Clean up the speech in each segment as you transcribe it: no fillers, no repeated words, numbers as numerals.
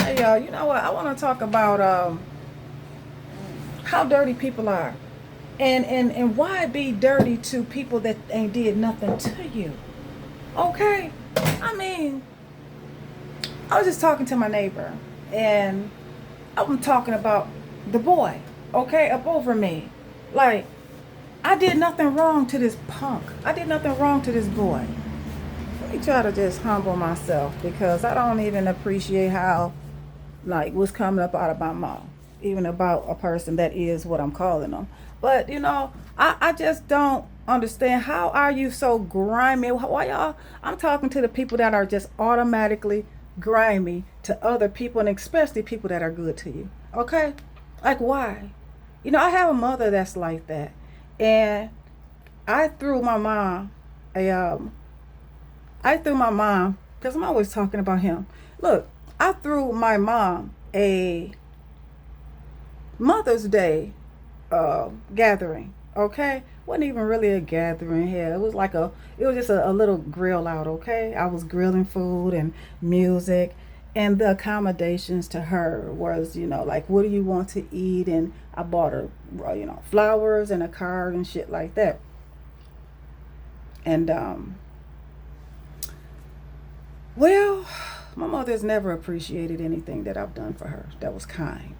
Hey, you know what? I want to talk about how dirty people are, and why be dirty to people that ain't did nothing to you. Okay, I mean, I was just talking to my neighbor, and I'm talking about the boy. Okay, up over me, like I did nothing wrong to this punk. I did nothing wrong to this boy. Let me try to just humble myself because I don't even appreciate how like what's coming up out of my mouth, even about a person that is what I'm calling them. But I just don't understand how are you so grimy? Why y'all? I'm talking to the people that are just automatically grimy to other people, and especially people that are good to you. Okay, like why? I have a mother that's like that, and I threw my mom a I threw my mom because I'm always talking about him. Look, I threw my mom a Mother's Day gathering. Okay, wasn't even really a gathering here. It was just a little grill out. Okay, I was grilling food and music, and the accommodations to her was, like, what do you want to eat? And I bought her, flowers and a card and shit like that. And well, my mother's never appreciated anything that I've done for her that was kind.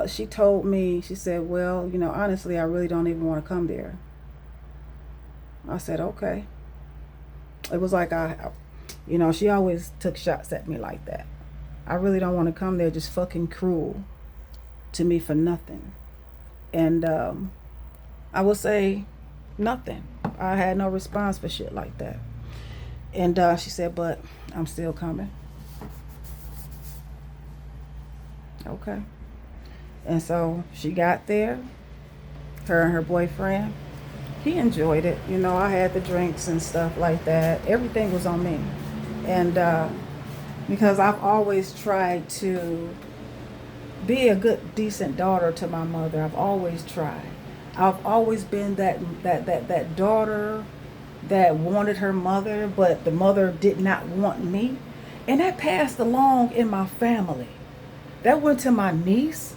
She told me, she said, well, honestly, I really don't even want to come there. I said, okay. It was like she always took shots at me like that. I really don't want to come there, just fucking cruel to me for nothing. And I would say nothing. I had no response for shit like that. And she said, but I'm still coming. Okay. And so she got there, her and her boyfriend. He enjoyed it. I had the drinks and stuff like that. Everything was on me. And because I've always tried to be a good, decent daughter to my mother. I've always tried. I've always been that daughter that wanted her mother, but the mother did not want me. And that passed along in my family. That went to my niece.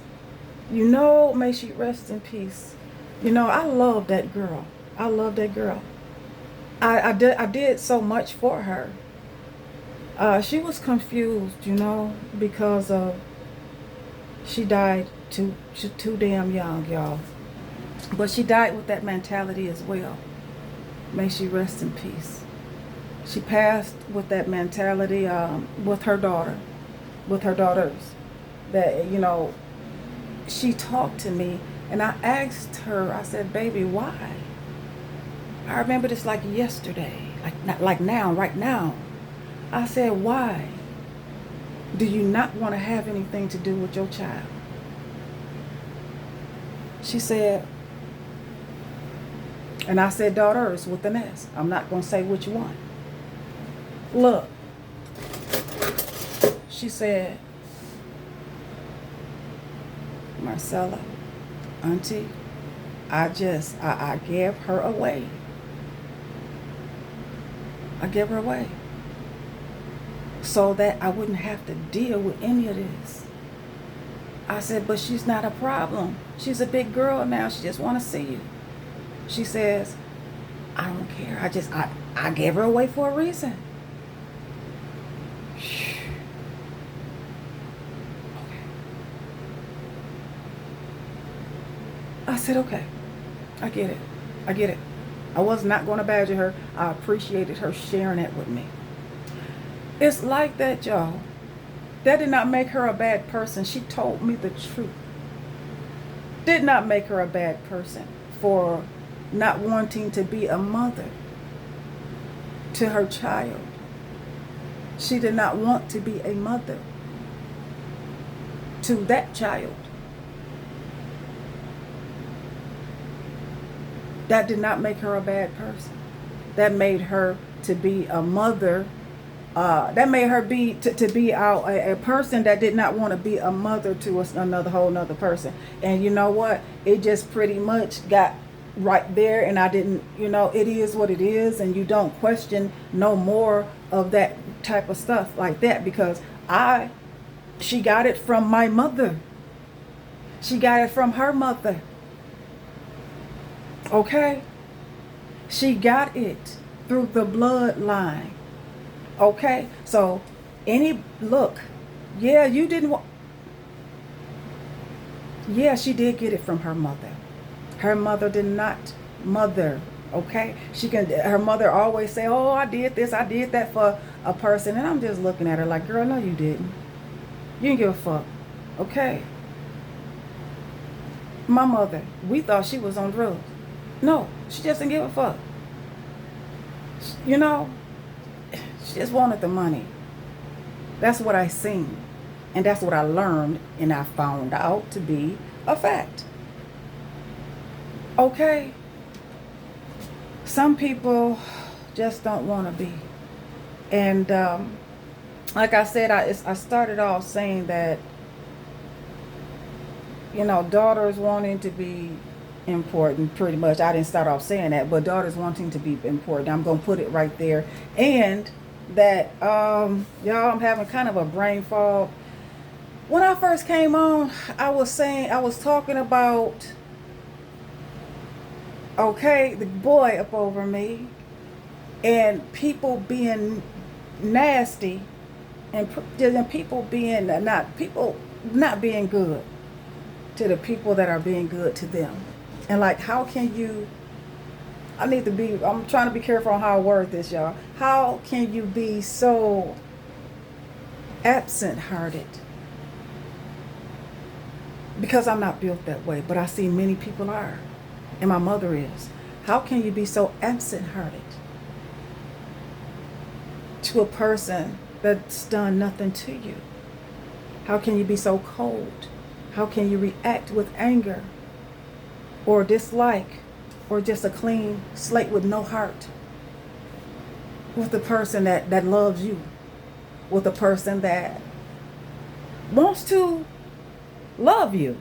May she rest in peace. I love that girl. I love that girl. I did so much for her. She was confused, because she died too damn young, y'all. But she died with that mentality as well. May she rest in peace. She passed with that mentality with her daughter, with her daughters. That, she talked to me and I asked her, I said, baby, why? I remember this like yesterday, not like now, right now. I said, why do you not want to have anything to do with your child? She said, and I said daughters with an S. I'm not going to say which one. Look, she said, Marcella, auntie, I gave her away. I gave her away so that I wouldn't have to deal with any of this. I said, but she's not a problem. She's a big girl now. She just want to see you. She says, I don't care. I gave her away for a reason. Okay. I said, okay. I get it. I get it. I was not going to badger her. I appreciated her sharing it with me. It's like that, y'all. That did not make her a bad person. She told me the truth. Did not make her a bad person for not wanting to be a mother to her child. She did not want to be a mother to that child. That did not make her a bad person. That made her to be a mother. That made her to be a person that did not want to be a mother to another whole nother person. And you know what? It just pretty much got right there, and I didn't. It is what it is, and you don't question no more of that type of stuff like that because I She got it from my mother. She got it from her mother. Okay? She got it through the bloodline. Okay? So, look, yeah, you didn't want, yeah, she did get it from her mother. Her mother did not mother. Okay? Her mother always say, oh, I did this, I did that for a person. And I'm just looking at her like, girl, no, you didn't. You didn't give a fuck. Okay? My mother, we thought she was on drugs. No, she just didn't give a fuck. You know, she just wanted the money. That's what I seen. And that's what I learned and I found out to be a fact. Okay? Some people just don't want to be. And like I said, I started off saying that, you know, daughters wanting to be important, pretty much. I didn't start off saying that, but daughters wanting to be important. I'm going to put it right there. And that, y'all, I'm having kind of a brain fog. When I first came on, I was talking about, okay, the boy up over me and people being nasty and people not being good to the people that are being good to them. And like, how can you, I'm trying to be careful on how I word this, y'all. How can you be so absent-hearted? Because I'm not built that way, but I see many people are. And my mother is. How can you be so absent-hearted to a person that's done nothing to you? How can you be so cold? How can you react with anger or dislike or just a clean slate with no heart with the person that loves you, with a person that wants to love you,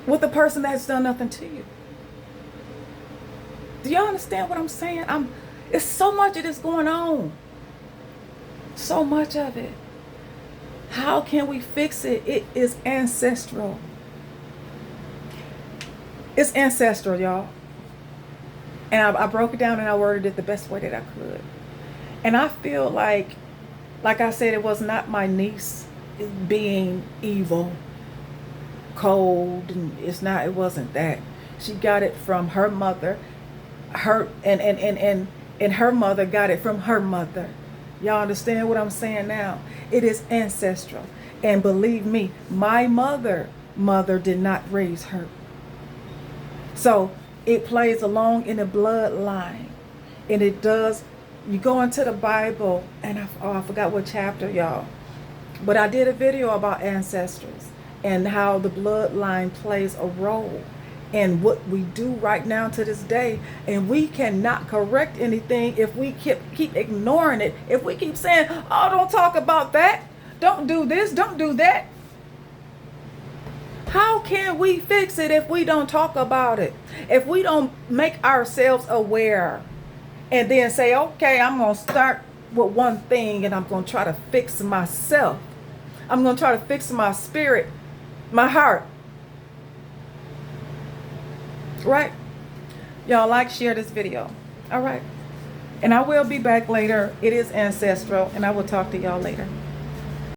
with the person that's done nothing to you? Do you understand what I'm saying? It's so much of this going on. So much of it. How can we fix it? It is ancestral. It's ancestral, y'all. And I broke it down and I worded it the best way that I could. And I feel like I said, it was not my niece being evil, cold, and it wasn't that. She got it from her mother. And her mother got it from her mother. Y'all understand what I'm saying now? It is ancestral. And believe me, my mother did not raise her. So it plays along in the bloodline. And it does. You go into the Bible, and I forgot what chapter, y'all. But I did a video about ancestors and how the bloodline plays a role in what we do right now to this day. And we cannot correct anything if we keep ignoring it. If we keep saying, oh, don't talk about that. Don't do this. Don't do that. How can we fix it if we don't talk about it? If we don't make ourselves aware and then say, okay, I'm going to start with one thing and I'm going to try to fix myself. I'm going to try to fix my spirit, my heart. Right? Y'all like, share this video. All right. And I will be back later. It is ancestral, and I will talk to y'all later.